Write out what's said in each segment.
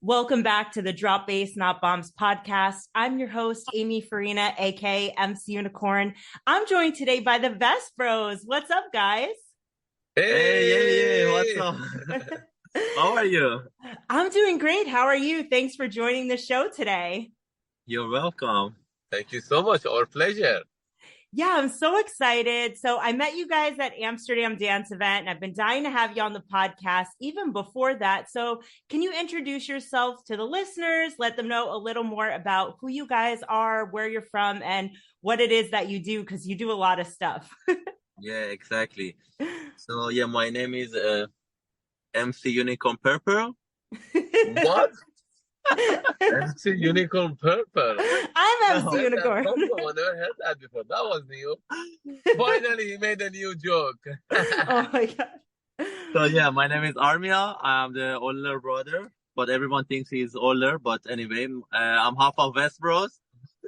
Welcome back to the Drop Bass Not Bombs podcast. I'm your host, Amy Farina, aka MC Unicorn. I'm joined today by the Vessbroz. What's up, guys? Hey, what's up? How are you? I'm doing great. How are you? Thanks for joining the show today. You're welcome. Thank you so much. Our pleasure. Yeah, I'm so excited. So I met you guys at Amsterdam Dance Event, and I've been dying to have you on the podcast even before that. So can you introduce yourselves to the listeners, let them know a little more about who you guys are, where you're from, and what it is that you do, because you do a lot of stuff. Yeah, exactly. So, my name is MC Unicorn Purple. What? MC Unicorn Purple. I'm MC Unicorn. I never heard that before. That was new. Finally, he made a new joke. Oh my God. So, my name is Armia. I'm the older brother, but everyone thinks he's older. But anyway, I'm half of Vessbroz.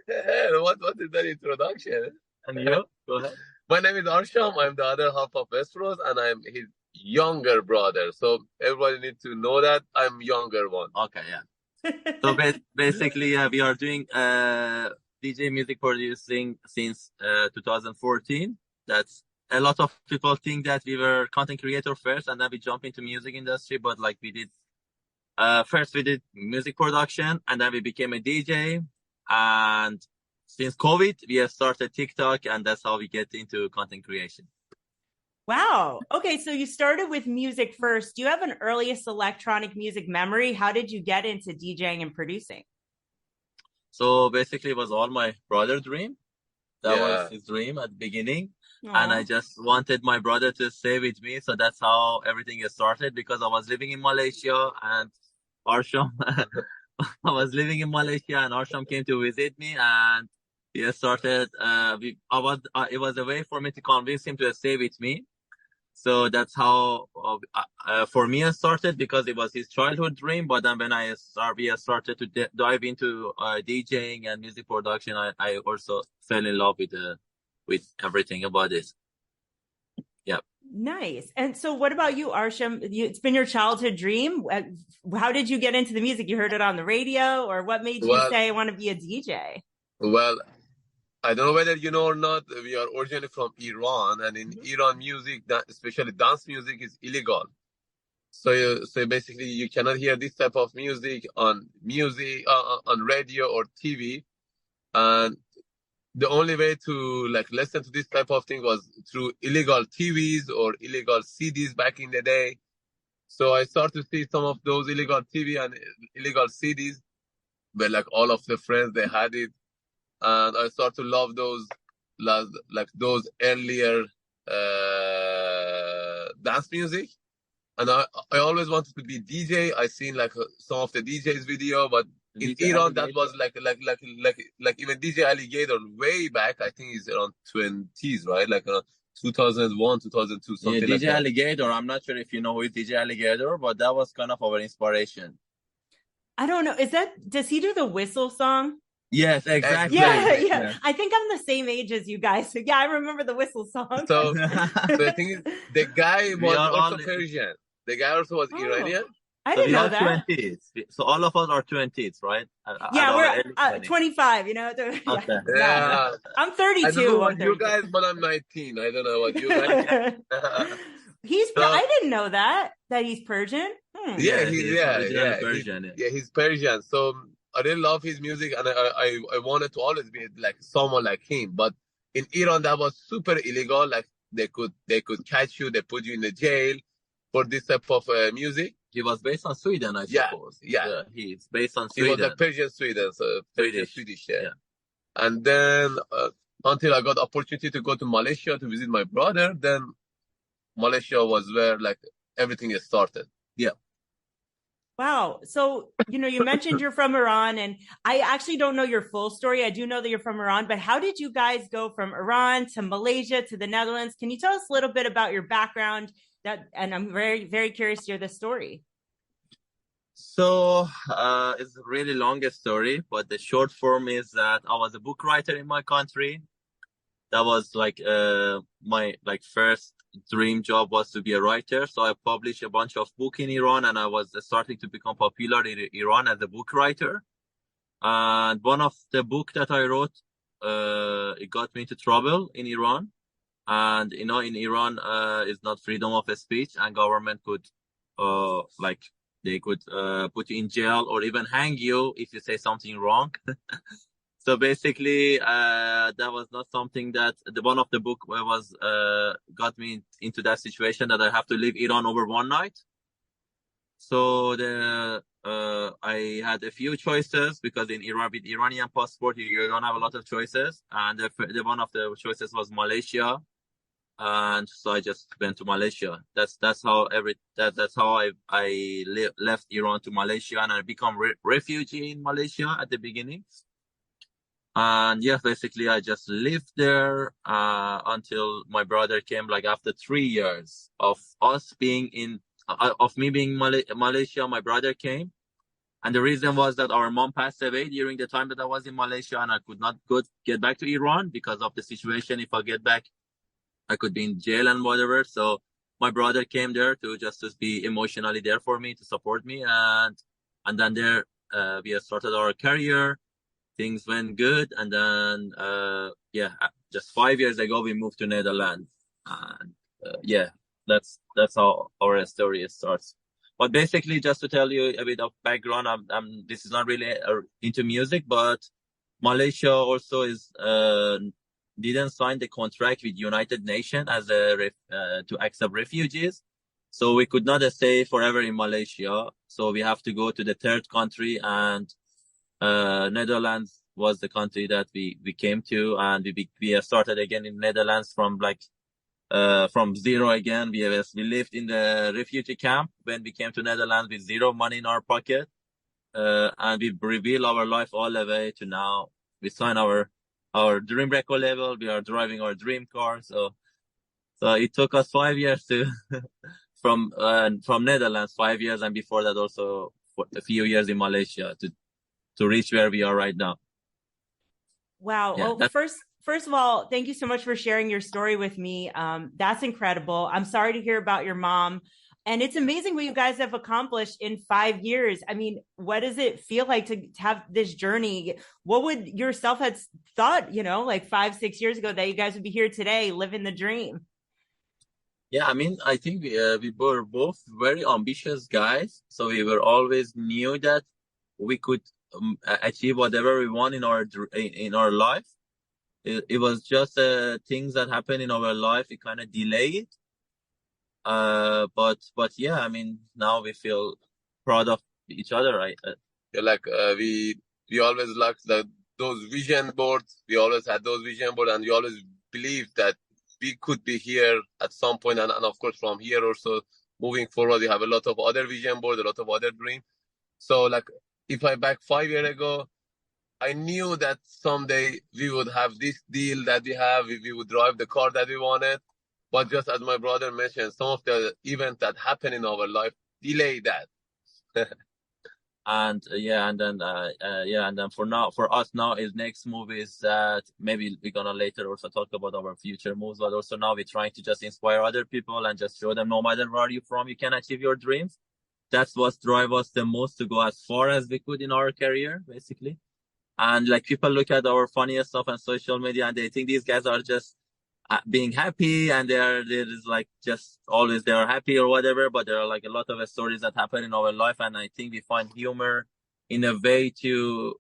What is that introduction? And you? Go ahead. My name is Arsham. I'm the other half of Vessbroz, and I'm his younger brother. So everybody needs to know that I'm younger one. Okay, yeah. So basically, we are doing DJ music producing since 2014. That's a lot of people think that we were content creator first, and then we jump into music industry. But like we did, first we did music production, and then we became a DJ. And since COVID, we have started TikTok, and that's how we get into content creation. Wow. Okay, so you started with music first. Do you have an earliest electronic music memory? How did you get into DJing and producing? So basically, it was all my brother's dream. That was his dream at the beginning. Aww. And I just wanted my brother to stay with me. So that's how everything started, because I was living in Malaysia and Arsham, I was living in Malaysia and Arsham came to visit me, and he started, it was a way for me to convince him to stay with me. So that's how, for me, it started, because it was his childhood dream. But then when we started to dive into DJing and music production, I also fell in love with everything about it. Yeah. Nice. And so what about you, Arsham? It's been your childhood dream. How did you get into the music? You heard it on the radio, or what made you say I want to be a DJ? Well, I don't know whether you know or not, we are originally from Iran, and in Iran, music, especially dance music, is illegal. So basically, you cannot hear this type of music on radio or TV. And the only way to listen to this type of thing was through illegal TVs or illegal CDs back in the day. So I started to see some of those illegal TV and illegal CDs, but all of the friends, they had it. And I started to love those earlier dance music. And I always wanted to be DJ. I seen some of the DJs video, but in Iran that was even DJ Alligator way back. I think it's around 20s, right? Around 2001, 2002, something like that. DJ Alligator. I'm not sure if you know who is DJ Alligator, but that was kind of our inspiration. I don't know. Does he do the whistle song? Yes, exactly. Yeah. I think I'm the same age as you guys. So yeah, I remember the whistle song. So the thing is, the guy was also Persian. The guy also was Iranian. I didn't know that. 20s. So all of us are 20s, right? Yeah, we're 25, Okay. Yeah. I'm 32. I don't know what you guys, but I'm 19. I don't know what you guys. I didn't know that he's Persian. Yeah, Persian. He's Persian. So I really love his music, and I wanted to always be someone like him. But in Iran, that was super illegal. They could catch you, they put you in the jail for this type of music. He was based on Sweden, I suppose. Yeah. He's based on Sweden. He was Persian Sweden, so Swedish. Yeah. And then until I got the opportunity to go to Malaysia to visit my brother, then Malaysia was where everything started. Yeah. Wow. So, you mentioned you're from Iran, and I actually don't know your full story. I do know that you're from Iran, but how did you guys go from Iran to Malaysia to the Netherlands? Can you tell us a little bit about your background? And I'm very, very curious to hear the story. So it's a really long story, but the short form is that I was a book writer in my country. That was my first dream job was to be a writer. So I published a bunch of books in Iran, and I was starting to become popular in Iran as a book writer. And one of the book that I wrote, it got me into trouble in Iran. And, in Iran, is not freedom of speech, and government could, they could, put you in jail or even hang you if you say something wrong. So basically, that was not something that one of the book was, got me into that situation that I have to leave Iran over one night. So I had a few choices, because in Iran, with Iranian passport, you don't have a lot of choices. And the one of the choices was Malaysia. And so I just went to Malaysia. That's how I left Iran to Malaysia, and I become refugee in Malaysia at the beginning. And yeah, basically I just lived there until my brother came. Like after 3 years of us being of me being in Malaysia, my brother came. And the reason was that our mom passed away during the time that I was in Malaysia, and I could not get back to Iran because of the situation. If I get back, I could be in jail and whatever. So my brother came there to be emotionally there for me, to support me. And then there, we started our career. Things went good. And then, just 5 years ago, we moved to Netherlands. And, that's how our story starts. But basically, just to tell you a bit of background, this is not really into music, but Malaysia also didn't sign the contract with United Nations as to accept refugees. So we could not stay forever in Malaysia. So we have to go to the third country, and Netherlands was the country that we came to, and we started again in Netherlands from zero again. We lived in the refugee camp when we came to Netherlands with zero money in our pocket, and we rebuilt our life all the way to now. We signed our dream record label. We are driving our dream car. So it took us 5 years to from Netherlands, 5 years, and before that also for a few years in Malaysia to reach where we are right now. Wow. Yeah, well, first of all, thank you so much for sharing your story with me. That's incredible. I'm sorry to hear about your mom. And it's amazing what you guys have accomplished in 5 years. I mean, what does it feel like to have this journey? What would yourself have thought, 5, 6 years ago, that you guys would be here today, living the dream? Yeah, I mean, I think we were both very ambitious guys. So we were always knew that we could achieve whatever we want in our life. It was just things that happened in our life. We kind of delayed. But yeah, I mean, now we feel proud of each other, right? We always liked those vision boards. We always had those vision boards, and we always believed that we could be here at some point. And of course, from here also moving forward, we have a lot of other vision boards, a lot of other dreams. So if I back 5 years ago, I knew that someday we would have this deal that we have. We would drive the car that we wanted. But just as my brother mentioned, some of the events that happen in our life delay that. And then for us now, is next move is that maybe we're gonna later also talk about our future moves, but also now we're trying to just inspire other people and just show them no matter where you're from, you can achieve your dreams. That's what drives us the most to go as far as we could in our career, basically. And people look at our funniest stuff on social media and they think these guys are just being happy, and they're just always they are happy or whatever, but there are a lot of stories that happen in our life, and I think we find humor in a way to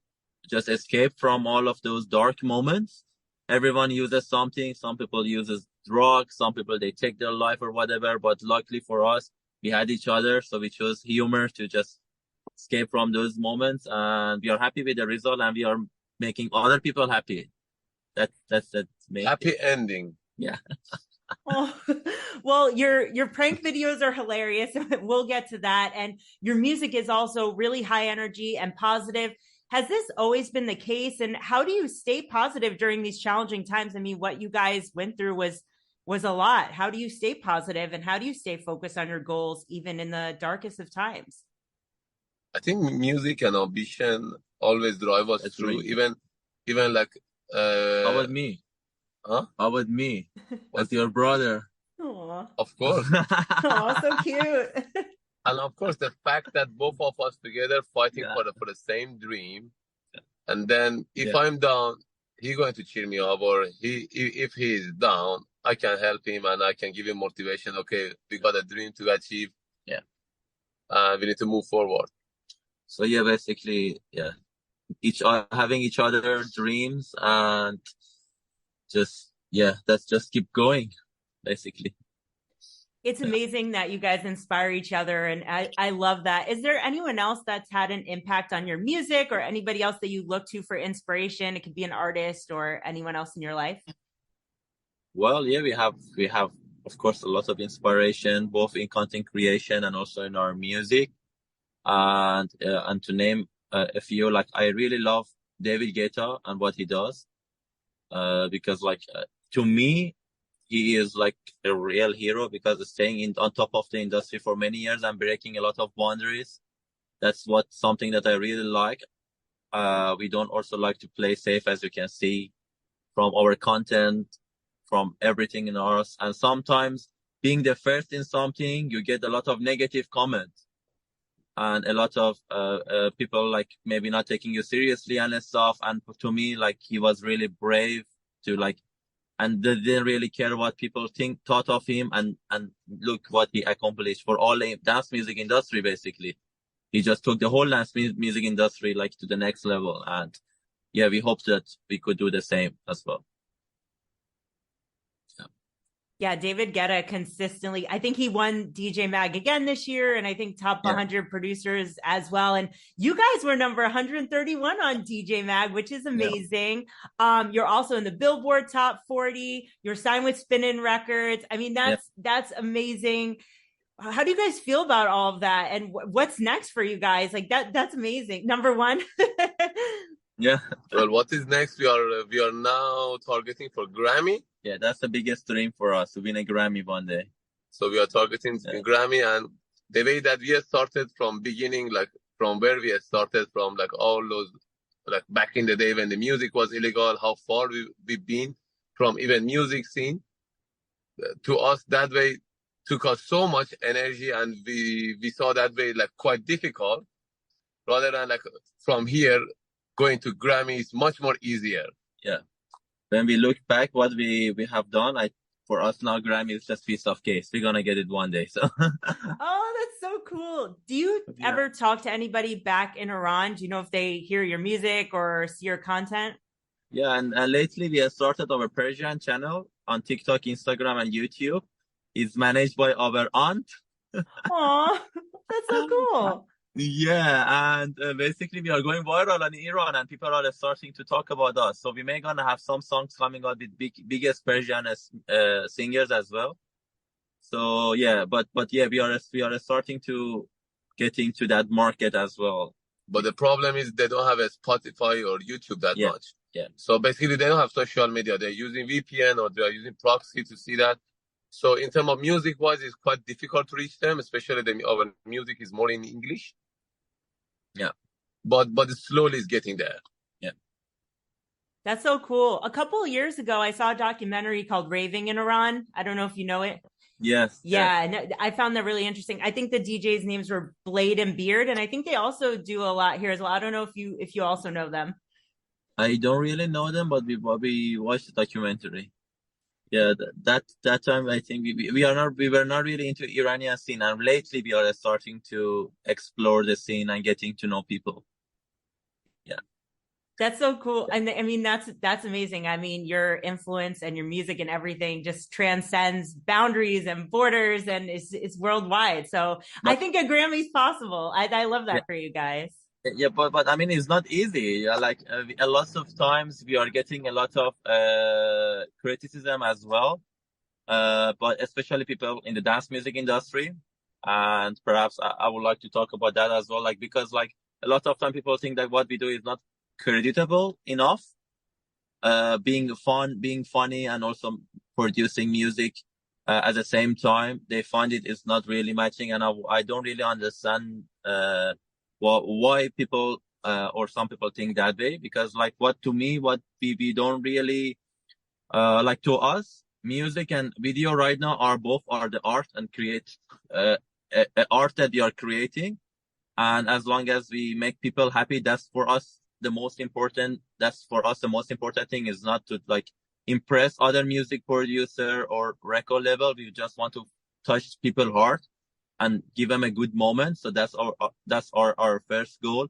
just escape from all of those dark moments. Everyone uses something. Some people uses drugs, some people they take their life or whatever, but luckily for us, we had each other, so we chose humor to just escape from those moments, and we are happy with the result, and we are making other people happy. That's happy ending. Yeah. Oh, well, your prank videos are hilarious. We'll get to that. And your music is also really high energy and positive. Has this always been the case? And how do you stay positive during these challenging times? I mean, what you guys went through was a lot. How do you stay positive, and how do you stay focused on your goals, even in the darkest of times? I think music and ambition always drive us through. Really. Even how about me? Huh? How about me? As your brother? Aww. Aw. Of course. Oh, so cute. And of course, the fact that both of us together fighting Yeah. for the same dream, and then if Yeah. I'm down, he's going to cheer me up, or if he is down, I can help him and I can give him motivation. Okay, we got a dream to achieve. Yeah. We need to move forward. So yeah, basically, yeah, having each other dreams and that's just keep going, basically. It's amazing that you guys inspire each other. And I love that. Is there anyone else that's had an impact on your music, or anybody else that you look to for inspiration? It could be an artist or anyone else in your life. Well, yeah, we have, of course, a lot of inspiration, both in content creation and also in our music. And to name a few, like, I really love David Guetta and what he does. Because to me, he is like a real hero, because staying on top of the industry for many years and breaking a lot of boundaries. That's something that I really like. We don't also like to play safe, as you can see from our content, from everything in ours. And sometimes being the first in something, you get a lot of negative comments and a lot of people like maybe not taking you seriously and stuff. And to me, like, he was really brave to and they didn't really care what people thought of him, and look what he accomplished for all the dance music industry. Basically, he just took the whole dance music industry to the next level. And yeah, we hope that we could do the same as well. Yeah, David Guetta consistently, I think he won DJ Mag again this year, and I think top 100 producers as well. And you guys were number 131 on DJ Mag, which is amazing. Yeah. You're also in the Billboard top 40. You're signed with Spinnin' Records. I mean, that's amazing. How do you guys feel about all of that? And what's next for you guys? Like that's amazing. Number one. Yeah. Well, what is next? We are now targeting for Grammy. Yeah, that's the biggest dream for us, to win a Grammy one day. So we are targeting Grammy, and the way that we started from beginning, like from where we started from, like all those, like back in the day when the music was illegal, how far we've been from even music scene to us, that way took us so much energy, and we saw that way like quite difficult, rather than like from here going to Grammy is much more easier. Yeah. When we look back what we have done, for us now, Grammy is just piece of cake. We're gonna get it one day. So. Oh, that's so cool. Do you ever talk to anybody back in Iran? Do you know if they hear your music or see your content? Yeah, and lately we have started our Persian channel on TikTok, Instagram, and YouTube. It's managed by our aunt. Aw, that's so cool. Yeah, and basically we are going viral in Iran, and people are starting to talk about us. So we may gonna have some songs coming out with biggest Persian singers as well. So yeah, but yeah, we are starting to get into that market as well. But the problem is they don't have a Spotify or YouTube that much. Yeah. So basically they don't have social media. They're using VPN or they're using proxy to see that. So in terms of music wise, it's quite difficult to reach them, especially our music is more in English. Yeah. But slowly it's getting there. Yeah. That's so cool. A couple of years ago, I saw a documentary called Raving in Iran. I don't know if you know it. Yes. Yeah. And I found that really interesting. I think the DJs' names were Blade and Beard. And I think they also do a lot here as well. I don't know if you also know them. I don't really know them, but we watched the documentary. Yeah, that time I think we were not really into Iranian scene, and lately we are starting to explore the scene and getting to know people. Yeah, that's so cool. And I mean that's amazing. I mean, your influence and your music and everything just transcends boundaries and borders, and it's worldwide. So I think a Grammy's possible. I love that for you guys. Yeah, but I mean, it's not easy. Yeah, like a lot of times we are getting a lot of criticism as well. But especially people in the dance music industry, and perhaps I would like to talk about that as well. Like, because like a lot of time people think that what we do is not creditable enough. Being funny, and also producing music at the same time, they find it is not really matching, and I don't really understand why people or some people think that way, because like what we don't really like, to us music and video right now are the art and create a art that we are creating. And as long as we make people happy, that's for us the most important. That's for us the most important thing is not to like impress other music producer or record label. We just want to touch people's heart and give them a good moment. So that's our first goal.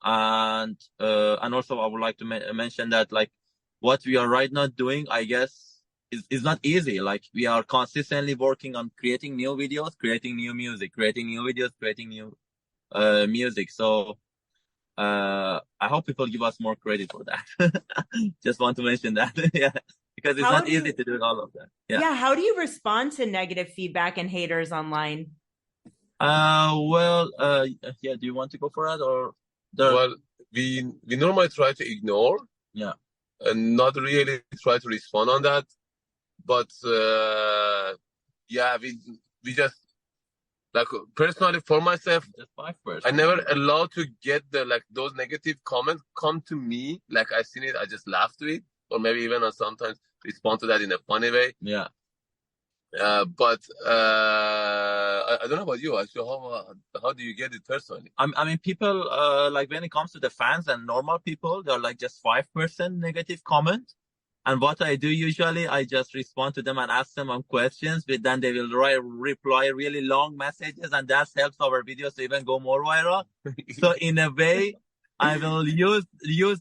And also I would like to mention that like what we are right now doing, I guess, is not easy. Like we are consistently working on creating new videos, creating new music, creating new videos, creating new music. So I hope people give us more credit for that. Just want to mention that. Yeah, because it's not easy to do all of that. Yeah, how do you respond to negative feedback and haters online? Well, yeah, do you want to go for it or Well, we normally try to ignore, yeah, and not really try to respond on that. But yeah, we just like personally for myself, just 5%. I never allow to get those negative comments come to me. Like I seen it, I just laugh to it, or maybe even I sometimes respond to that in a funny way. Yeah. But I don't know about you. Actually, how do you get it personally? I mean, people like when it comes to the fans and normal people, they're like just 5% negative comment. And what I do usually, I just respond to them and ask them questions, but then they will reply really long messages, and that helps our videos to even go more viral. So in a way, I will use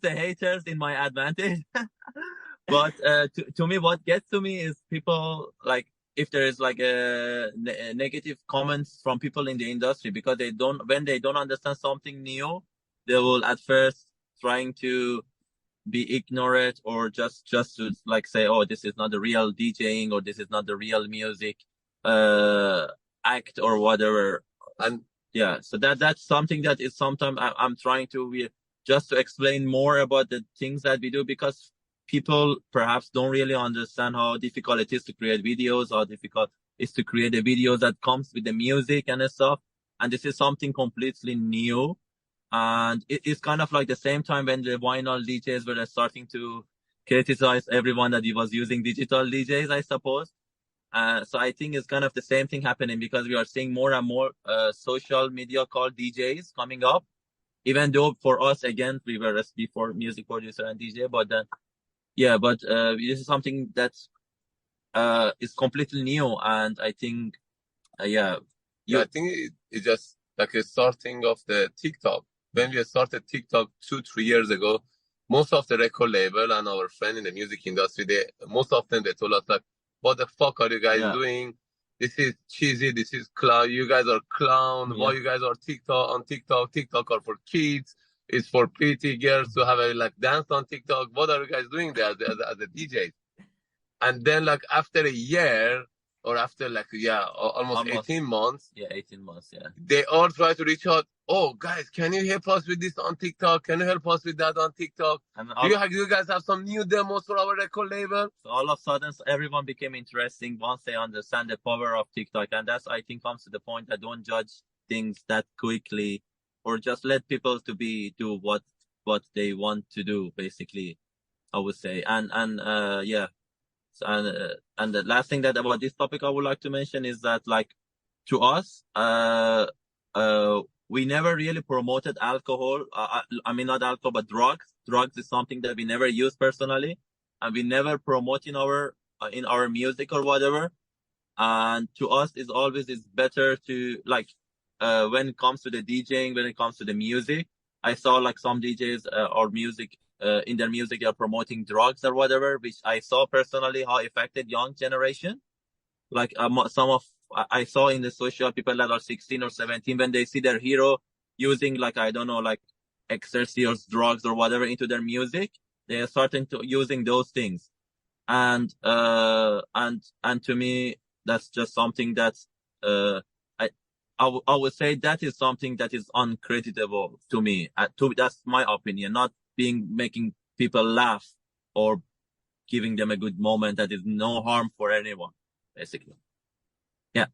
the haters in my advantage. But to me, what gets to me is people like if there is like a negative comments from people in the industry, because when they don't understand something new, they will at first trying to be ignorant or just to like say, oh, this is not the real DJing or this is not the real music act or whatever. And yeah, so that's something that is sometimes I'm trying to just to explain more about the things that we do, because people perhaps don't really understand how difficult it is to create videos, how difficult it is to create a video that comes with the music and stuff. And this is something completely new. And it's kind of like the same time when the vinyl DJs were starting to criticize everyone that he was using digital DJs, I suppose. So I think it's kind of the same thing happening, because we are seeing more and more social media called DJs coming up. Even though for us, again, we were before music producer and DJ, but then, yeah, but this is something that is completely new. And I think, yeah. I think it's just like a starting of the TikTok. When we started TikTok 2-3 years ago, most of the record label and our friend in the music industry, most of them, they told us like, what the fuck are you guys doing? This is cheesy. This is clown. You guys are clown. Why you guys are on TikTok? TikTok are for kids. It's for pretty girls to have a dance on TikTok. What are you guys doing there as a DJ? And then after a year, or after almost 18 months. Yeah, 18 months, yeah. They all try to reach out. Oh, guys, can you help us with this on TikTok? Can you help us with that on TikTok? And do you guys have some new demos for our record label? So all of a sudden, everyone became interesting once they understand the power of TikTok. And that's, I think, comes to the point that don't judge things that quickly, or just let people to do what they want to do, basically, I would say. And yeah. And the last thing that about this topic I would like to mention is that, like, to us, we never really promoted alcohol. I mean, not alcohol, but drugs. Drugs is something that we never use personally, and we never promote in our music or whatever. And to us, it's always better to when it comes to the DJing, when it comes to the music. I saw some DJs or music. In their music, they are promoting drugs or whatever, which I saw personally how affected young generation. I saw in the social people that are 16 or 17, when they see their hero using I don't know, ecstasy or drugs or whatever into their music, they are starting to using those things. And to me, that's just something that's, I would say that is something that is uncreditable to me. That's my opinion, not making people laugh or giving them a good moment that is no harm for anyone, basically. Yeah.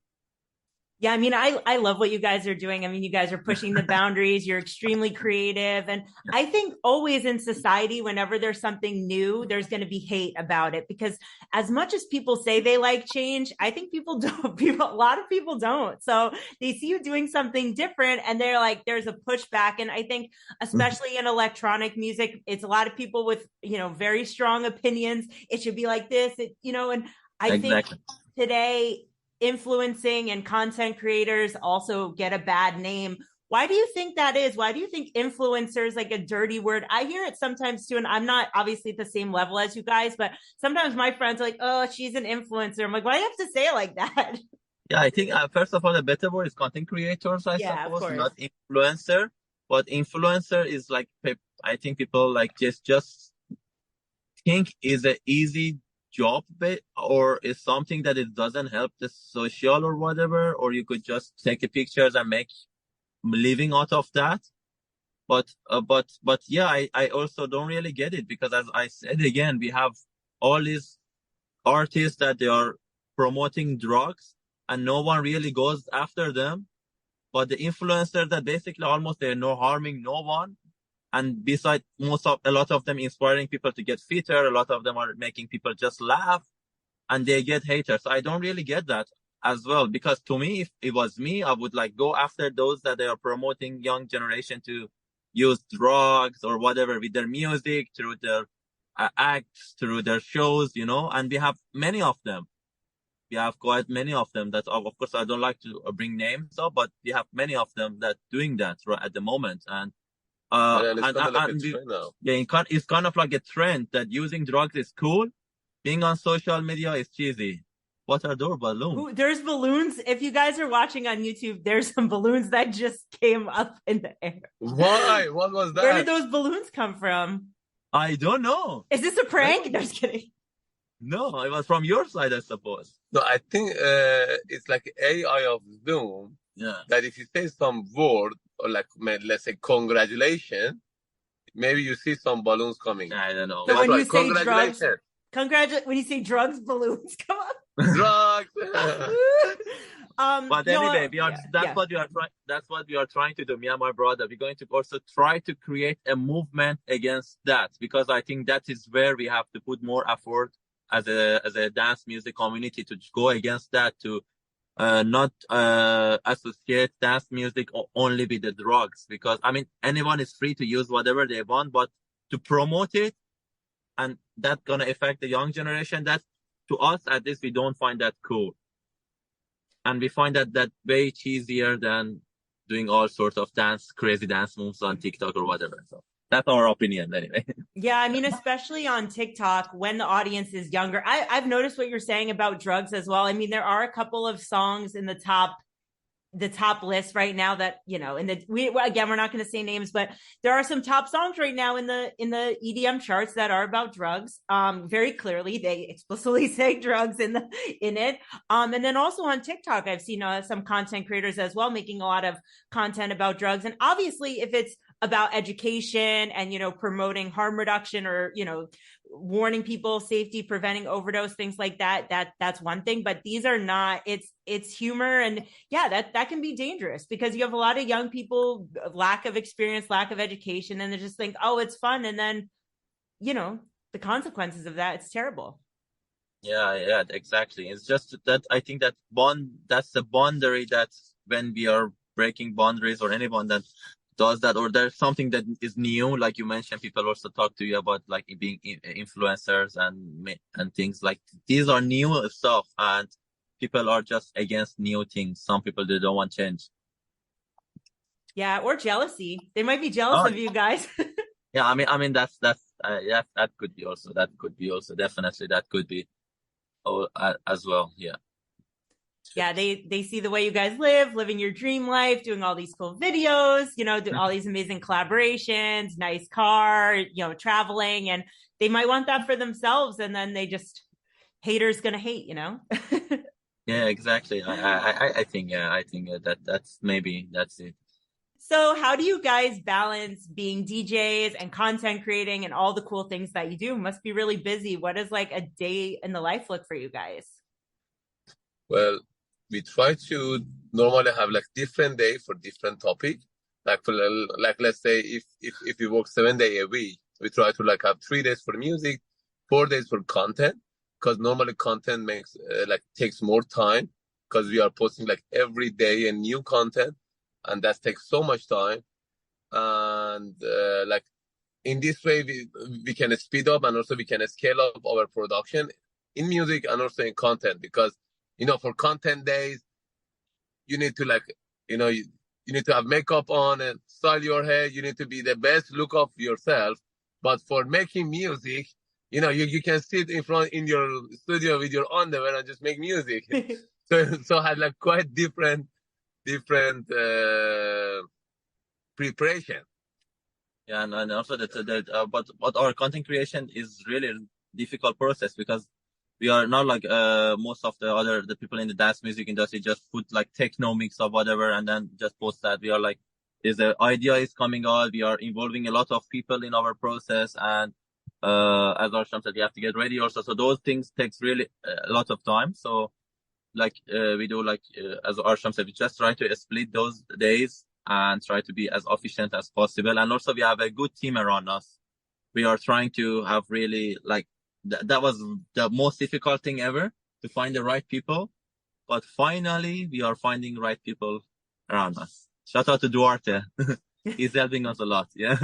Yeah, I mean, I love what you guys are doing. I mean, you guys are pushing the boundaries. You're extremely creative. And I think always in society, whenever there's something new, there's going to be hate about it because as much as people say they like change, I think people don't. A lot of people don't. So they see you doing something different and they're like, there's a pushback. And I think, especially in electronic music, it's a lot of people with, very strong opinions. It should be like this, and I think today, influencing and content creators also get a bad name. Why do you think that is? Why do you think influencers like a dirty word? I hear it sometimes too, and I'm not obviously at the same level as you guys, but sometimes my friends are like, oh, she's an influencer. I'm like, why do you have to say it like that? Yeah, I think first of all, the better word is content creators, I suppose, not influencer. But influencer is like, I think people like just think is an easy job or is something that it doesn't help the social or whatever, or you could just take pictures and make living out of that. But yeah, I also don't really get it because as I said again, we have all these artists that they are promoting drugs and no one really goes after them. But the influencers that basically almost they're no harming no one. And besides, a lot of them inspiring people to get fitter. A lot of them are making people just laugh and they get haters. So I don't really get that as well, because to me, if it was me, I would like go after those that they are promoting young generation to use drugs or whatever with their music, through their acts, through their shows, and we have many of them. We have quite many of them that, of course, I don't like to bring names up, but we have many of them that doing that right at the moment. And it's kind of like a trend now. Yeah, it's kind of like a trend that using drugs is cool. Being on social media is cheesy. What are those balloons? Ooh, there's balloons. If you guys are watching on YouTube, there's some balloons that just came up in the air. Why? What was that? Where did those balloons come from? I don't know. Is this a prank? No, just kidding. No, it was from your side, I suppose. No, I think it's like AI of Zoom. Yeah. That if you say some word, or like, let's say congratulations, maybe you see some balloons coming. I don't know. So when you say drugs, when you say drugs, balloons come up. Drugs. But anyway, that's what we are trying to do. Me and my brother, we're going to also try to create a movement against that, because I think that is where we have to put more effort as a dance music community to go against that, to not associate dance music only with the drugs, because I mean anyone is free to use whatever they want, but to promote it and that's gonna affect the young generation, that to us at least we don't find that cool, and we find that way cheesier than doing all sorts of crazy dance moves on TikTok or whatever. So that's our opinion anyway. Yeah, I mean, especially on TikTok when the audience is younger. I've noticed what you're saying about drugs as well. I mean, there are a couple of songs in the top list right now that, we're not going to say names, but there are some top songs right now in the EDM charts that are about drugs. Very clearly, they explicitly say drugs in it. And then also on TikTok, I've seen some content creators as well making a lot of content about drugs. And obviously, if it's about education and, promoting harm reduction or, warning people, safety, preventing overdose, things like that's one thing. But these are not, it's humor. And yeah, that can be dangerous because you have a lot of young people, lack of experience, lack of education, and they just think, oh, it's fun. And then, the consequences of that, it's terrible. Yeah, exactly. It's just that I think that's the boundary, that's when we are breaking boundaries, or anyone that does that, or there's something that is new, like you mentioned, people also talk to you about like being influencers and things like these are new stuff, and people are just against new things. Some people, they don't want change. Yeah, or jealousy. They might be jealous of you guys. Yeah, I mean that could be also definitely that could be as well. Yeah, they see the way you guys live, living your dream life, doing all these cool videos, doing all these amazing collaborations, nice car, traveling, and they might want that for themselves, and then they just, haters gonna hate, Yeah, exactly. I think that's it. So how do you guys balance being DJs and content creating and all the cool things that you do? Must be really busy. What does like a day in the life look for you guys? Well, we try to normally have like different day for different topic. Like for like let's say if we work 7 day a week, we try to like have 3 days for music, 4 days for content, because normally content makes like takes more time because we are posting like every day a new content, and that takes so much time. And like in this way we can speed up, and also we can scale up our production in music and also in content, because for content days you need to like you need to have makeup on and style your hair, you need to be the best look of yourself. But for making music, you can sit in front in your studio with your underwear and just make music. so I had like quite different preparation. Yeah, and also but our content creation is really a difficult process, because we are not like most of the people in the dance music industry just put like techno mix or whatever and then just post that. We are like, there's an idea is coming out, we are involving a lot of people in our process, and as Arsham said, we have to get ready also. So those things takes really a lot of time. So like we do like as Arsham said, we just try to split those days and try to be as efficient as possible. And also we have a good team around us. We are trying to have really like that was the most difficult thing ever, to find the right people. But finally we are finding right people around us. Shout out to Duarte. He's helping us a lot. Yeah.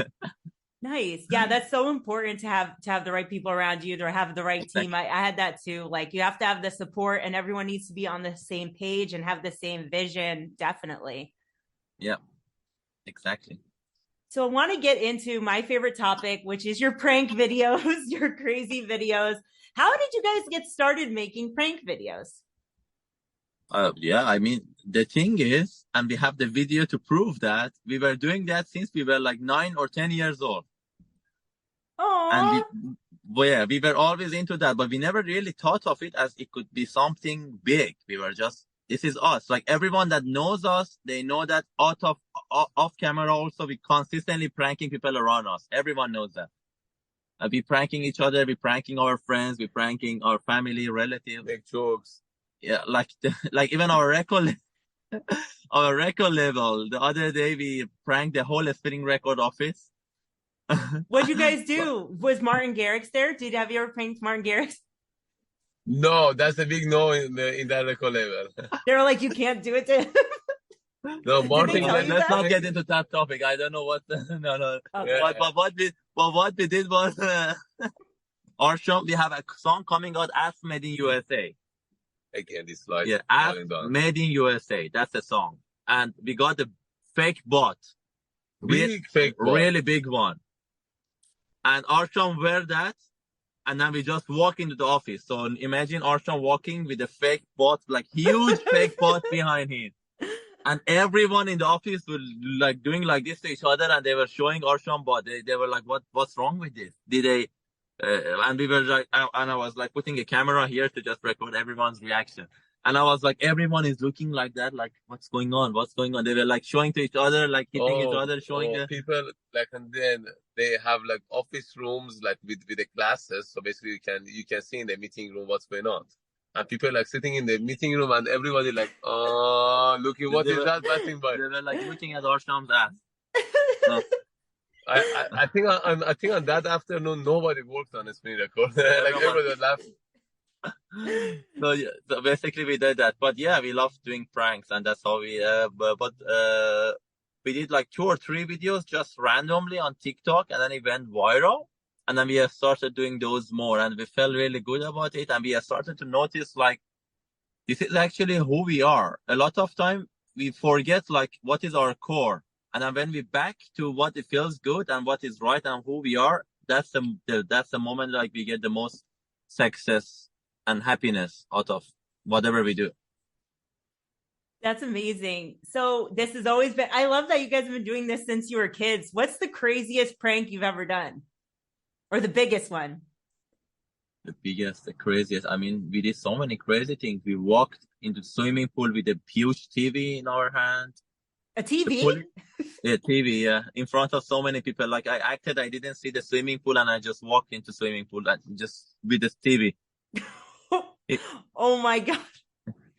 Nice. Yeah, that's so important to have the right people around you, to have the right team. I had that too. Like you have to have the support, and everyone needs to be on the same page and have the same vision. Definitely. Yeah, exactly. So I want to get into my favorite topic, which is your prank videos, your crazy videos. How did you guys get started making prank videos? Yeah, I mean, the thing is, and we have the video to prove that, we were doing that since we were like 9 or 10 years old. Oh. And we were always into that, but we never really thought of it as it could be something big. We were just, this is us. Like everyone that knows us, they know that off camera also, we consistently pranking people around us. Everyone knows that. We pranking each other, we pranking our friends, we pranking our family, relatives. Make jokes. Yeah, like even our record level. The other day we pranked the whole spinning record office. What'd you guys do? Was Martin Garrix there? Have you ever pranked Martin Garrix? No, that's a big no in that record level. They were like, you can't do it to him. No, Martin. Let's not get into that topic. I don't know what. No. Okay. But what we did was Arsham. We have a song coming out as Made in USA. Again, this slide. Yeah, as Made in USA. That's the song, and we got the fake bot, really big one. And Arsham wear that, and then we just walk into the office. So imagine Arsham walking with a fake bot, like huge fake bot behind him. And everyone in the office were like doing like this to each other, and they were showing Arsham bot. They were like, what's wrong with this? Did they? And we were like, and I was like putting a camera here to just record everyone's reaction. And I was like, everyone is looking like that, like, what's going on? They were like showing to each other, like hitting each other, showing people like, and then they have like office rooms like with the classes. So basically you can see in the meeting room what's going on. And people like sitting in the meeting room, and everybody like, looking, what is that passing by? They were like looking at Arsham's ass. So, I think on that afternoon nobody worked on a screen record. Like everybody was laughing. So basically we did that. But yeah, we love doing pranks, and that's how we. We did like 2 or 3 videos just randomly on TikTok, and then it went viral. And then we have started doing those more, and we felt really good about it. And we have started to notice like this is actually who we are. A lot of time we forget like what is our core. And then when we back to what it feels good and what is right and who we are, that's the moment like we get the most success and happiness out of whatever we do. That's amazing. So this has always been, I love that you guys have been doing this since you were kids. What's the craziest prank you've ever done? Or the biggest one? The biggest, the craziest. I mean, we did so many crazy things. We walked into the swimming pool with a huge TV in our hand. A TV? Yeah, TV, yeah. In front of so many people. Like I acted, I didn't see the swimming pool, and I just walked into swimming pool and just with the TV. Oh my God.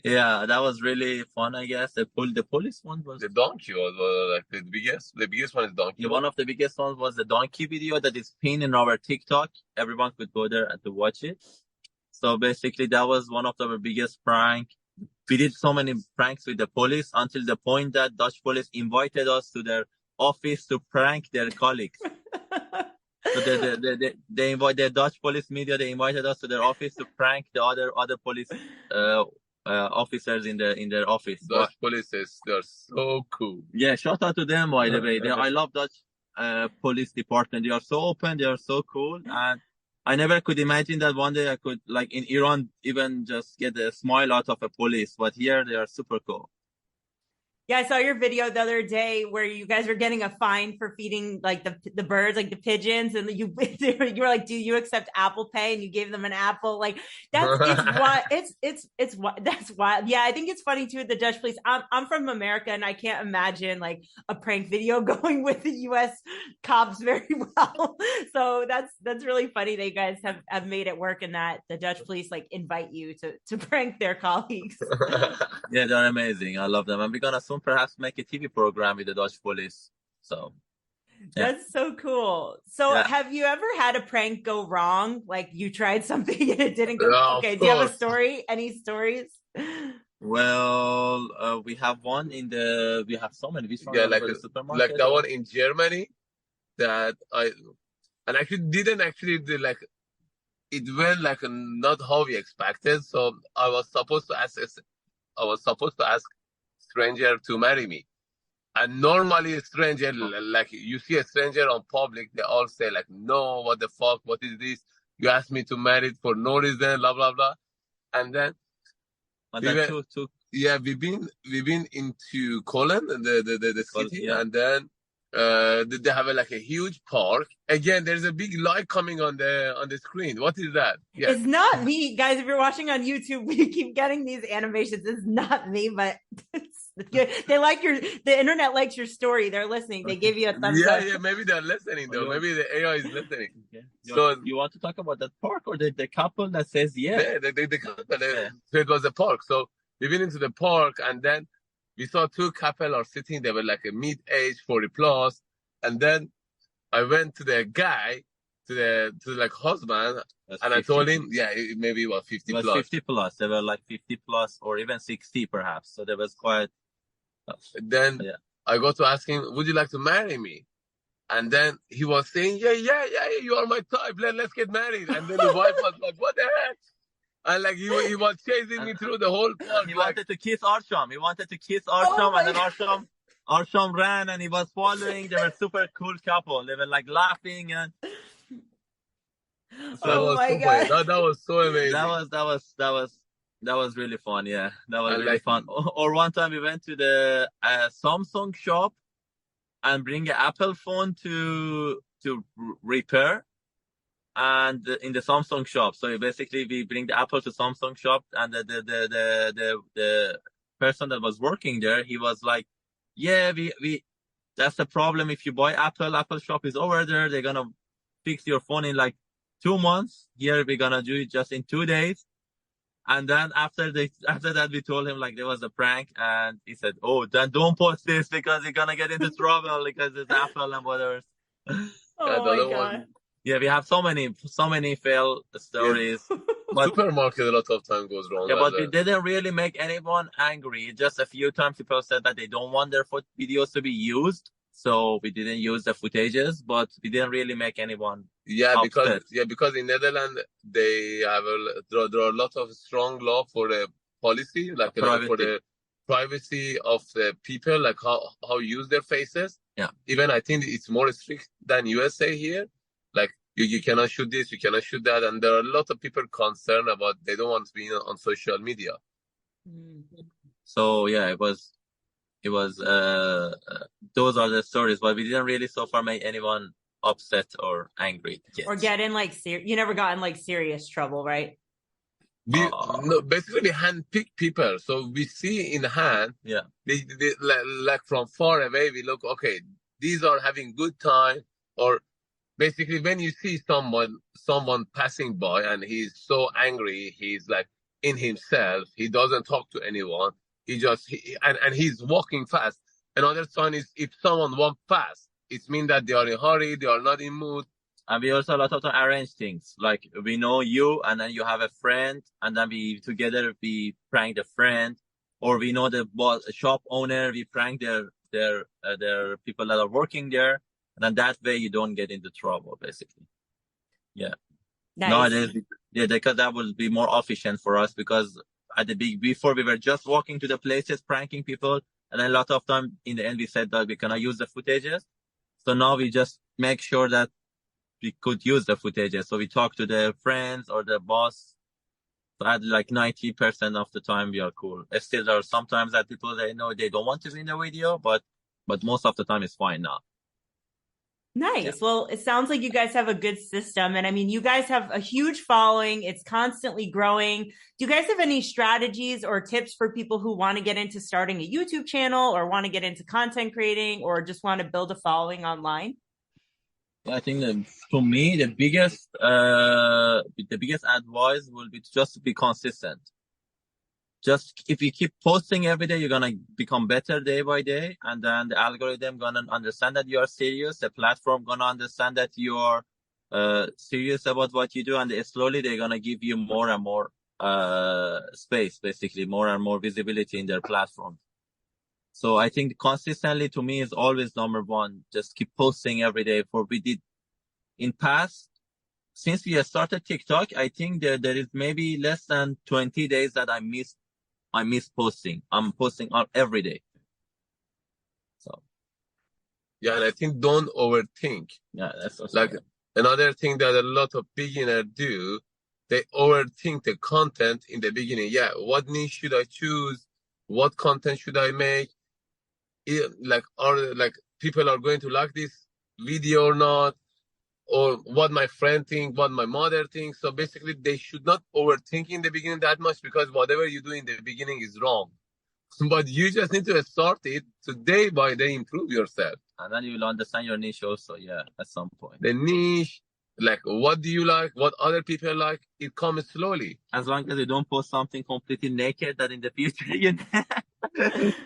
Yeah, that was really fun, I guess. The police one was The donkey was like the biggest. The biggest one is donkey. one of the biggest ones was the donkey video that is pinned in our TikTok. Everyone could go there and to watch it. So basically, that was one of our biggest prank. We did so many pranks with the police until the point that Dutch police invited us to their office to prank their colleagues. So they invite the Dutch police media. They invited us to their office to prank the other police officers in their office. Dutch police, they're so cool. Yeah, shout out to them, by the way. I love Dutch police department. They are so open. They are so cool. And I never could imagine that one day I could, like in Iran, even just get a smile out of a police. But here they are super cool. Yeah, I saw your video the other day where you guys were getting a fine for feeding like the birds, like the pigeons, and you were like, "Do you accept Apple Pay?" And you gave them an apple. Like that's that's wild. Yeah, I think it's funny too with the Dutch police. I'm from America, and I can't imagine like a prank video going with the U.S. cops very well. So that's really funny. That you guys have made it work, and that the Dutch police like invite you to prank their colleagues. Yeah, they're amazing. I love them, and we're gonna soon perhaps make a TV program with the Dutch police. So yeah. That's so cool. So have you ever had a prank go wrong? Like you tried something and it didn't go. Okay, do you have a story? Any stories? Well, we have one we have so many. Like that one in Germany that actually didn't do, like it went like not how we expected. So I was supposed to ask stranger to marry me. And normally a stranger, like you see a stranger on public, they all say like, no, what the fuck, what is this? You asked me to marry for no reason, blah, blah, blah. And then, we've been into Cologne, the city, and then they have like a huge park. Again, there's a big light coming on the screen. What is that? Yeah. It's not me, guys. If you're watching on YouTube, we keep getting these animations. It's not me, but the internet likes your story. They're listening. They give you a thumbs up. Yeah, maybe they're listening though. Maybe the AI is listening. Okay. So you want to talk about that park or the couple that says the couple. So it was a park. So we've been into the park, and then we saw two couple are sitting. They were like a mid-age, 40+, and then I went to the guy, to the like husband, and 50. I told him, maybe it was 50+. It was 50+. They were like 50+, or even 60 perhaps. So there was quite. Then I got to ask him, "Would you like to marry me?" And then he was saying, "Yeah, you are my type. Let's get married." And then the wife was like, "What the heck?" And like he was chasing me through the whole park. He wanted to kiss Arsham. And then Arsham ran and he was following. They were super cool couple. They were like laughing and. So that was so amazing. That was really fun. Yeah, that was really fun. Or one time we went to the Samsung shop and bring an Apple phone to repair. And in the Samsung shop, so basically we bring the Apple to Samsung shop, and the person that was working there, he was like, "Yeah, we that's the problem. If you buy Apple shop is over there. They're gonna fix your phone in like 2 months. Here we're gonna do it just in 2 days." And then after that, we told him like there was a prank, and he said, "Oh, then don't post this because you're gonna get into trouble because it's Apple and whatever." Oh my God. Yeah, we have so many fail stories. Yeah. But supermarket a lot of time goes wrong. Yeah, but we didn't really make anyone angry. Just a few times people said that they don't want their videos to be used, so we didn't use the footages. But we didn't really make anyone. Upset. Because in Netherlands they have there are a lot of strong law for the policy, like for the privacy of the people, like how use their faces. Yeah. Even I think it's more strict than USA here. Like you cannot shoot this, you cannot shoot that, and there are a lot of people concerned about they don't want to be on social media. So yeah, it was those are the stories, but we didn't really so far make anyone upset or angry yet. Or get in like you never got in like serious trouble, right? No, basically we handpick people, so we see in hand. Yeah. They like from far away we look, okay, these are having good time. Or basically when you see someone passing by and he's so angry, he's like in himself. He doesn't talk to anyone. And he's walking fast. Another sign is if someone walk fast, it means that they are in a hurry, they are not in mood. And we also a lot of time arrange things. Like we know you, and then you have a friend, and then we together we prank the friend, or we know the shop owner, we prank their people that are working there, and then that way you don't get into trouble, basically. Yeah. Nice. Nowadays, yeah, because that will be more efficient for us, because at the before we were just walking to the places pranking people, and then a lot of time in the end we said that we cannot use the footages. So now we just make sure that we could use the footages. So we talk to the friends or the boss. So at like 90% of the time we are cool. Still there are sometimes that people they know they don't want to be in the video, but most of the time it's fine now. Nice. Yeah. Well, it sounds like you guys have a good system. And I mean, you guys have a huge following. It's constantly growing. Do you guys have any strategies or tips for people who want to get into starting a YouTube channel or want to get into content creating or just want to build a following online? I think that for me, the biggest advice will be just to be consistent. Just if you keep posting every day, you're gonna become better day by day, and then the algorithm gonna understand that you are serious. The platform gonna understand that you are serious about what you do, and slowly they're gonna give you more and more space, basically more and more visibility in their platform. So I think consistently to me is always number one. Just keep posting every day. For we did in past, since we started TikTok, I think there is maybe less than 20 days that I miss posting. I'm posting every day. So yeah, and I think don't overthink. Yeah, that's also like another thing that a lot of beginners do. They overthink the content in the beginning. Yeah, what niche should I choose? What content should I make? People are going to like this video or not, or what my friend think, what my mother thinks. So basically they should not overthink in the beginning that much, because whatever you do in the beginning is wrong. But you just need to start it to day by day improve yourself. And then you will understand your niche also, yeah, at some point. The niche, like what do you like, what other people like, it comes slowly. As long as you don't post something completely naked that in the future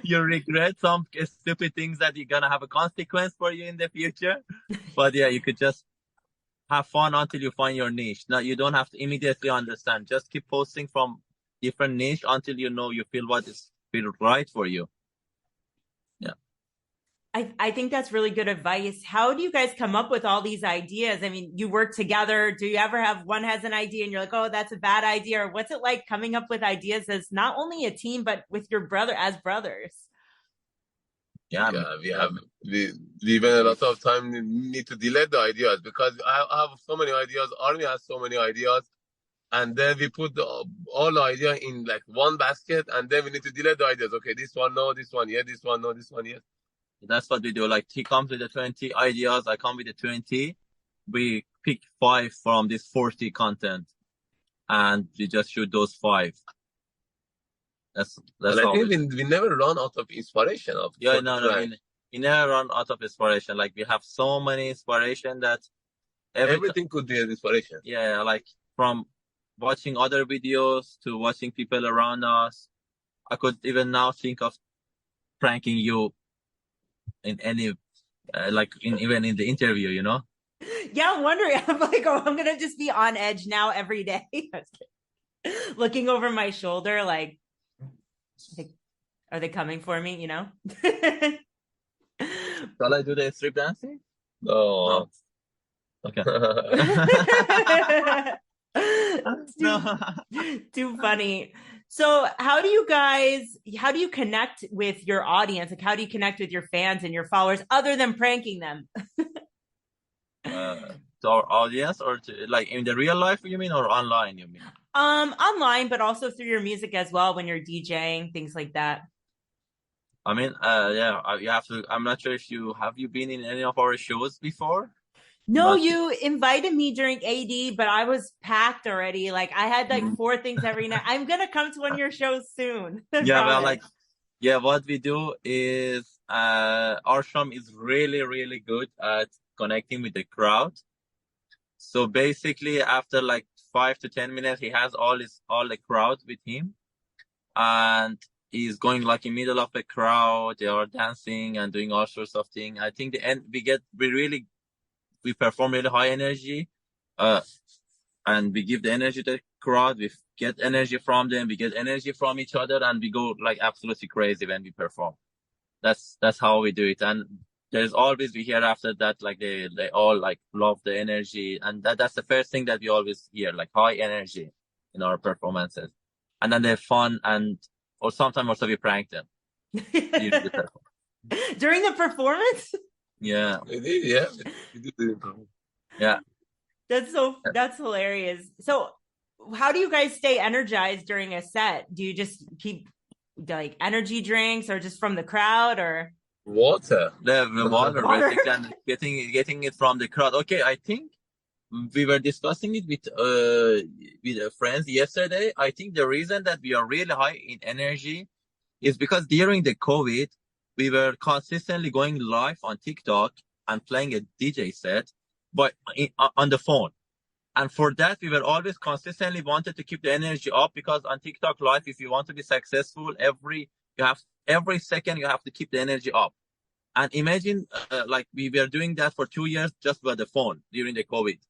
you regret some stupid things that you're gonna have a consequence for you in the future. But yeah, you could just have fun until you find your niche. Now you don't have to immediately understand. Just keep posting from different niche until you feel what is feel right for you. Yeah. I think that's really good advice. How do you guys come up with all these ideas? I mean, you work together. Do you ever have one has an idea and you're like, oh, that's a bad idea? Or what's it like coming up with ideas as not only a team, but with your brother as brothers? Yeah, we even a lot of time need to delete the ideas, because I have so many ideas. Army has so many ideas, and then we put all the idea in like one basket, and then we need to delete the ideas. Okay, this one no, this one yeah, this one no, this one yes. That's what we do. Like he comes with the 20 ideas, I come with the 20. We pick 5 from this 40 content, and we just shoot those 5. That's and I think we never run out of inspiration. We never run out of inspiration. Like we have so many inspiration that everything could be an inspiration. Yeah, like from watching other videos to watching people around us. I could even now think of pranking you in any, even in the interview, Yeah, I'm wondering. I'm like, oh, I'm gonna just be on edge now every day, looking over my shoulder, like, are they coming for me? Shall I do the strip dancing? No. Okay. Too funny. So how do you connect with your audience? Like, how do you connect with your fans and your followers other than pranking them? To our audience, or to, like, in the real life, you mean, or online, you mean? Online, but also through your music as well, when you're DJing, things like that. I mean, you have to. I'm not sure if you been in any of our shows before. No, you invited me during AD, but I was packed already. Like I had like 4 things every night. I'm gonna come to one of your shows soon. Yeah, well, what we do is Arsham is really, really good at connecting with the crowd. So basically, after like 5 to 10 minutes, he has all the crowd with him, and he's going like in middle of the crowd. They are dancing and doing all sorts of things. I think we perform really high energy, and we give the energy to the crowd. We get energy from them. We get energy from each other, and we go like absolutely crazy when we perform. That's how we do it. And there's always, we hear after that, like they all like love the energy. And that's the first thing that we always hear, like high energy in our performances. And then they're fun, or sometimes also we prank them. During the performance? Yeah. Yeah. Yeah. That's hilarious. So how do you guys stay energized during a set? Do you just keep like energy drinks or just from the crowd, or water? The water. Basically, and getting it from the crowd. Okay, I think we were discussing it with friends yesterday. I think the reason that we are really high in energy is because during the COVID, we were consistently going live on TikTok and playing a DJ set, but on the phone. And for that, we were always consistently wanted to keep the energy up, because on TikTok live, if you want to be successful, every second you have to keep the energy up. And imagine, like we were doing that for 2 years just by the phone during the COVID.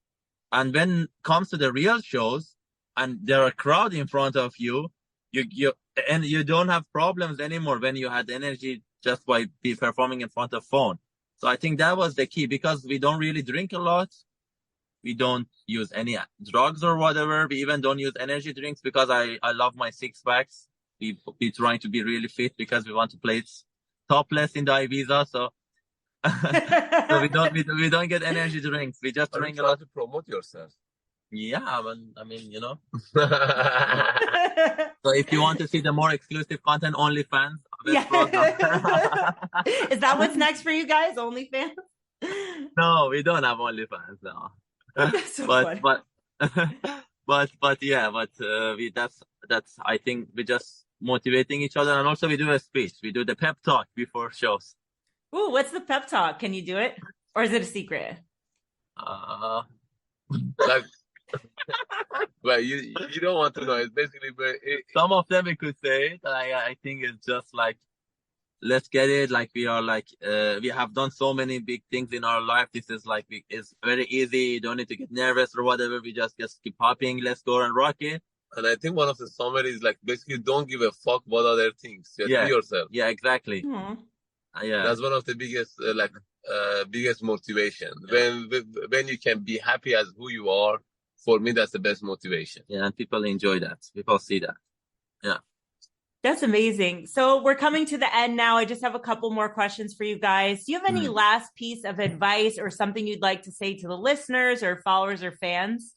And when it comes to the real shows and there are a crowd in front of you, you don't have problems anymore when you had energy just by performing in front of phone. So I think that was the key, because we don't really drink a lot. We don't use any drugs or whatever. We even don't use energy drinks, because I love my 6-packs. We trying to be really fit because we want to play topless in the Ibiza. So, so we don't get energy drinks. We just drink a lot to promote yourself. Yeah, I mean, you know. So if you want to see the more exclusive content, OnlyFans. Yeah. Is that what's next for you guys? OnlyFans? No, we don't have OnlyFans now. That's so funny. That's I think we just motivating each other, and also we do a speech. We do the pep talk before shows. Ooh, what's the pep talk? Can you do it, or is it a secret? Like, well, you don't want to know. It's basically, some of them we could say it. I think it's just like, let's get it. Like we are like, we have done so many big things in our life. This is like, it's very easy. You don't need to get nervous or whatever. We just keep popping. Let's go and rock it. And I think one of the summaries, like basically, don't give a fuck about other things. Just be yourself. Yeah, exactly. Mm-hmm. Yeah, that's one of the biggest motivation. Yeah. When you can be happy as who you are, for me, that's the best motivation. Yeah, and people enjoy that. People see that. Yeah. That's amazing. So we're coming to the end now. I just have a couple more questions for you guys. Do you have any last piece of advice or something you'd like to say to the listeners or followers or fans?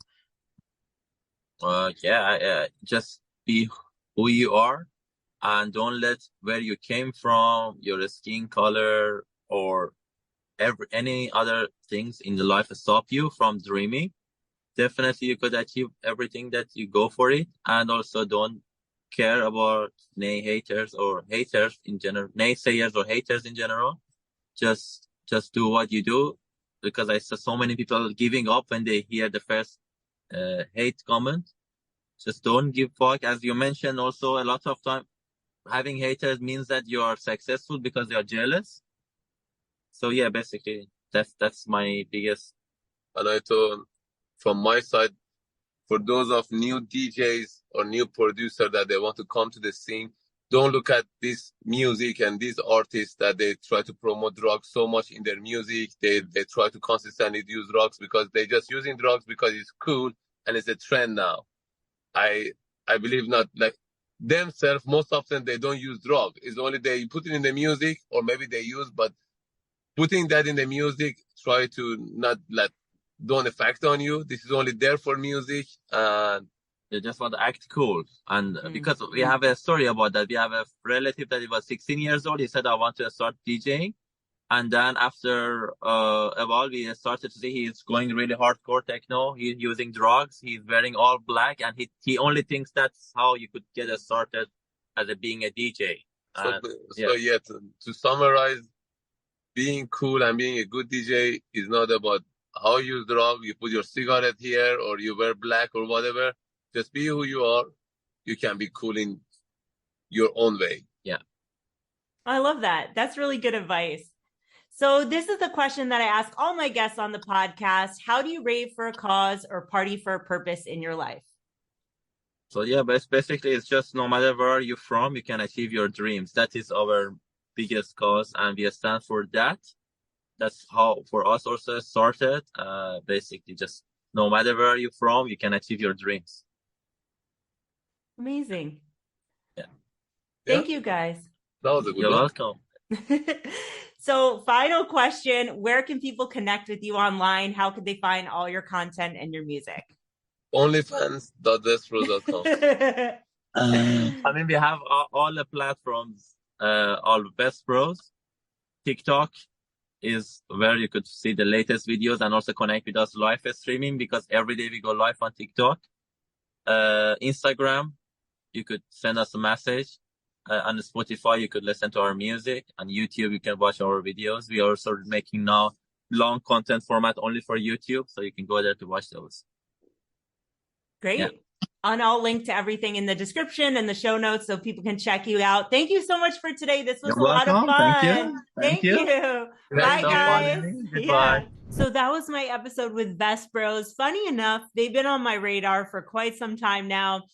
Just be who you are, and don't let where you came from, your skin color, or any other things in the life stop you from dreaming. Definitely you could achieve everything that you go for it. And also don't care about naysayers or haters in general. Just do what you do, because I saw so many people giving up when they hear the first hate comment. Just don't give fuck. As you mentioned, also a lot of time having haters means that you are successful because they are jealous. So yeah, basically that's my biggest. And I thought, from my side, for those of new DJs or new producers that they want to come to the scene, don't look at this music and these artists that they try to promote drugs so much in their music. They try to consistently use drugs because they're just using drugs because it's cool and it's a trend now. I believe not. Like themselves, most often they don't use drugs. It's only they put it in the music, or maybe they use, but putting that in the music, try to not don't affect on you. This is only there for music, and they just want to act cool. And because we have a story about that. We have a relative that he was 16 years old. He said, I want to start DJing. And then after a while, we started to see he's going really hardcore techno. He's using drugs. He's wearing all black, and he only thinks that's how you could get started as being a DJ. To summarize, being cool and being a good DJ is not about how you use drug, you put your cigarette here, or you wear black or whatever. Just be who you are. You can be cool in your own way. Yeah. I love that. That's really good advice. So this is the question that I ask all my guests on the podcast. How do you rave for a cause or party for a purpose in your life? So yeah, but basically it's just no matter where you're from, you can achieve your dreams. That is our biggest cause, and we stand for that. That's how for us also started. Basically just no matter where you're from, you can achieve your dreams. Amazing. Yeah. Thank you guys. That was a good You're one. welcome. So final question, where can people connect with you online? How could they find all your content and your music? Onlyfans.vessbroz.com. I mean, we have all the platforms, all Vessbroz. TikTok is where you could see the latest videos and also connect with us live streaming, because every day we go live on TikTok. Instagram, you could send us a message. On Spotify, you could listen to our music. On YouTube, you can watch our videos. We are also making now long content format only for YouTube, so you can go there to watch those. Great. Yeah. And I'll link to everything in the description and the show notes so people can check you out. Thank you so much for today. This was You're a lot of welcome. fun. Thank you. Bye, so guys. Goodbye. Yeah. So that was my episode with Vessbroz. Funny enough, they've been on my radar for quite some time now.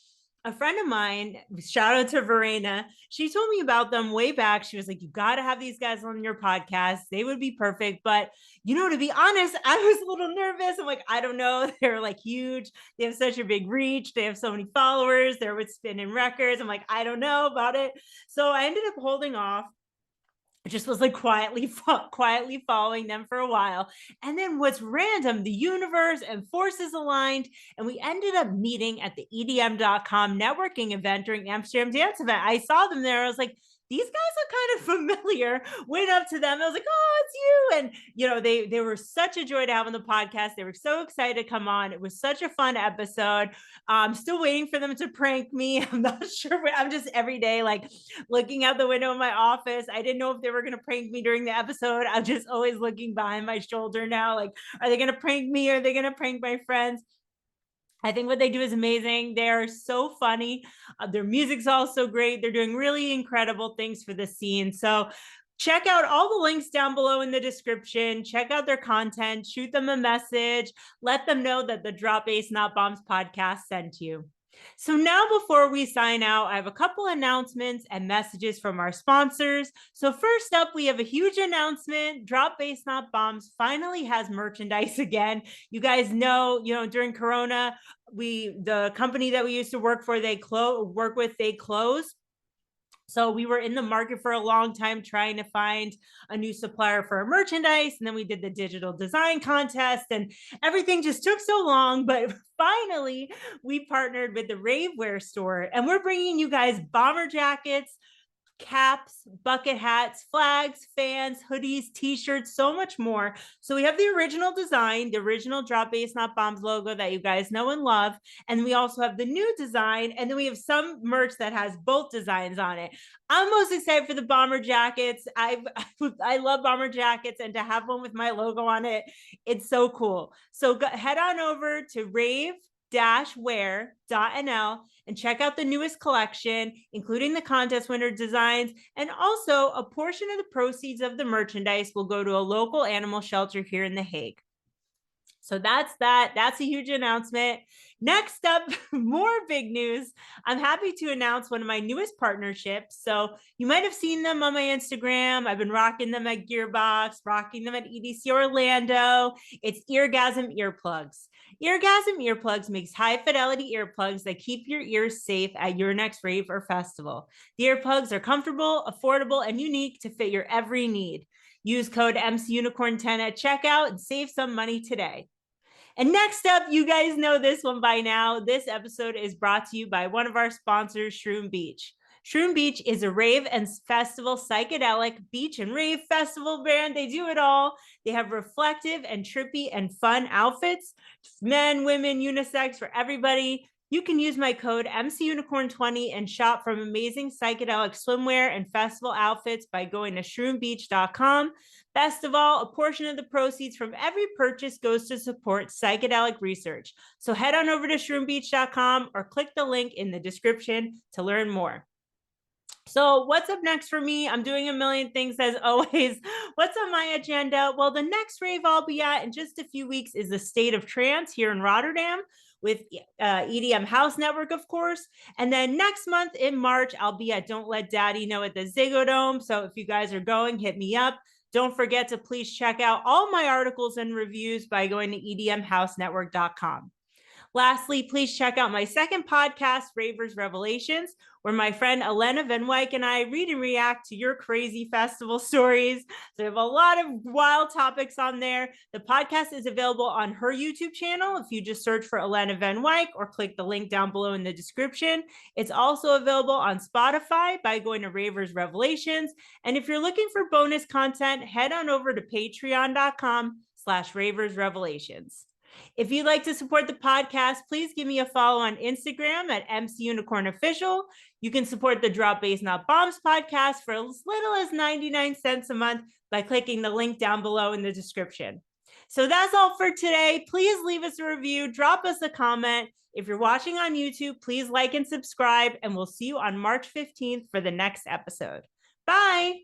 A friend of mine, shout out to Verena, she told me about them way back. She was like, you got to have these guys on your podcast. They would be perfect. But, you know, to be honest, I was a little nervous. I'm like, I don't know. They're like huge. They have such a big reach. They have so many followers. They're with spinning records. I'm like, I don't know about it. So I ended up holding off. I just was like quietly following them for a while. And then what's random, the universe and forces aligned. And we ended up meeting at the EDM.com networking event during Amsterdam Dance Event. I saw them there. I was like, these guys are kind of familiar. Went up to them. I was like, oh, it's you. And, you know, they were such a joy to have on the podcast. They were so excited to come on. It was such a fun episode. I'm still waiting for them to prank me. I'm not sure. I'm just every day, like looking out the window of my office. I didn't know if they were going to prank me during the episode. I'm just always looking behind my shoulder now. Like, are they going to prank me? Are they going to prank my friends? I think what they do is amazing. They are so funny. Their music's also great. They're doing really incredible things for the scene. So check out all the links down below in the description. Check out their content. Shoot them a message. Let them know that the Drop Bass Not Bombs podcast sent you. So now before we sign out, I have a couple announcements and messages from our sponsors. So first up, we have a huge announcement. Drop Bass Not Bombs finally has merchandise again. You guys know, during Corona, the company that we used to work for, they closed. So we were in the market for a long time trying to find a new supplier for our merchandise. And then we did the digital design contest and everything just took so long. But finally, we partnered with the Ravewear store and we're bringing you guys bomber jackets, caps, bucket hats, flags, fans, hoodies, t-shirts, so much more. So we have the original design, the original Drop Bass Not Bombs logo that you guys know and love. And we also have the new design. And then we have some merch that has both designs on it. I'm most excited for the bomber jackets. I love bomber jackets, and to have one with my logo on it, it's so cool. So head on over to rave-wear.nl and check out the newest collection, including the contest winner designs. And also a portion of the proceeds of the merchandise will go to a local animal shelter here in The Hague. So that's that. That's a huge announcement. Next up, more big news. I'm happy to announce one of my newest partnerships. So you might have seen them on my Instagram. I've been rocking them at Gearbox, rocking them at EDC Orlando. It's Eargasm earplugs. Eargasm earplugs makes high fidelity earplugs that keep your ears safe at your next rave or festival. The earplugs are comfortable, affordable, and unique to fit your every need. Use code MCUnicorn10 at checkout and save some money today. And next up, you guys know this one by now. This episode is brought to you by one of our sponsors, Shroom Beach. Shroom Beach is a rave and festival psychedelic beach and rave festival brand. They do it all. They have reflective and trippy and fun outfits, men, women, unisex, for everybody. You can use my code MCUnicorn20 and shop from amazing psychedelic swimwear and festival outfits by going to shroombeach.com. Best of all, a portion of the proceeds from every purchase goes to support psychedelic research. So head on over to shroombeach.com or click the link in the description to learn more. So what's up next for me? I'm doing a million things as always. What's on my agenda? Well, the next rave I'll be at in just a few weeks is the State of Trance here in Rotterdam with EDM House Network, of course. And then next month in March, I'll be at Don't Let Daddy Know at the Ziggo Dome. So if you guys are going, hit me up. Don't forget to please check out all my articles and reviews by going to edmhousenetwork.com. Lastly, please check out my second podcast, Ravers Revelations, where my friend Elena Van Wyk and I read and react to your crazy festival stories. So we have a lot of wild topics on there. The podcast is available on her YouTube channel if you just search for Elena Van Wyk or click the link down below in the description. It's also available on Spotify by going to Ravers Revelations. And if you're looking for bonus content, head on over to patreon.com/Ravers Revelations. If you'd like to support the podcast, please give me a follow on Instagram at MCUnicornOfficial. You can support the Drop Bass Not Bombs podcast for as little as 99 cents a month by clicking the link down below in the description. So that's all for today. Please leave us a review, drop us a comment. If you're watching on YouTube, please like and subscribe, and we'll see you on March 15th for the next episode. Bye.